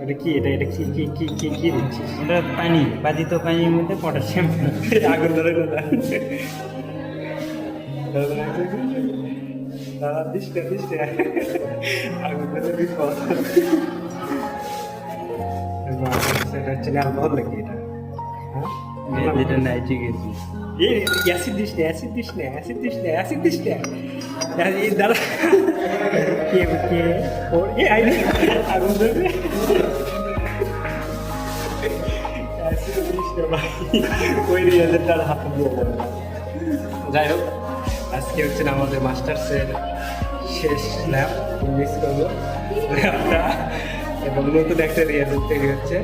এটা কি দিচ্ছিস? এটা পানি, বাজিত পানির মধ্যে পটাশিয়াম। আগুন ধরে কথা দাদা দিস আগুন ধরে বিপদ। সেটা হচ্ছে অ্যালকোহল নাকি এটা? যেটা নাইট্রিক অ্যাসিড। অ্যাসিড দিস না এই দাদা কে ওর আইনি আগুন ধরবে। অ্যাসিড দিস না ভাই, ওই রিয়াজের হাতে দিয়ে দেবে। যাই হোক, আজকে হচ্ছে না আমাদের মাস্টার্সের শেষ ল্যাব, মিস করবো ল্যাবটা, এবং নতুন একটা রিয়াজের তৈরি হচ্ছে।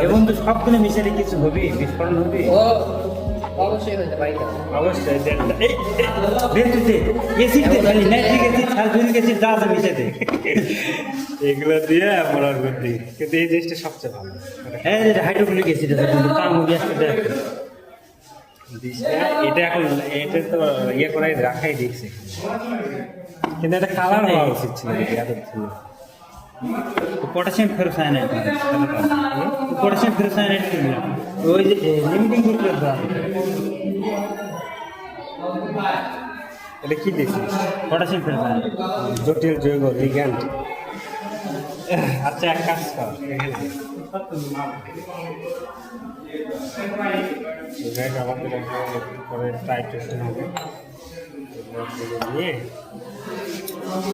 এবং তো সবগুলো মিশালে কিছু হবে, বিস্ফোরণ হবে। অবশ্যই হতে পারি না। অবশ্যই অ্যাসিড দে, খালি নাইট্রিক অ্যাসিড, সালফিউরিক অ্যাসিড যা আছে মিশে দে। এগুলো দিয়ে আমরা দিই, কিন্তু এই জিনিসটা সবচেয়ে ভালো। হ্যাঁ, এটা হাইড্রোক্লোরিক অ্যাসিড আছে, কিন্তু কাম হবে একটা দেখ। এটা এখন এটা তো ইয়ে করাই রাখাই দেখছি, কিন্তু এটা কালার হওয়া উচিত ছিল এত ছিল। পটাশিয়াম ফেরোসায়ানাইড, পটাশিয়াম ফেরোসায়ানাইড ওই যে লিমিটিং করতে হবে। এটা কি দেখছিস? পটাশিয়াম ফেরোসায়ানাইড জটিল জৈব লিগ্যান্ড। আচ্ছা, এক কাজ কর, এখানে আমাদের পরে টাইট্রেশন হবে, এগুলো নিয়ে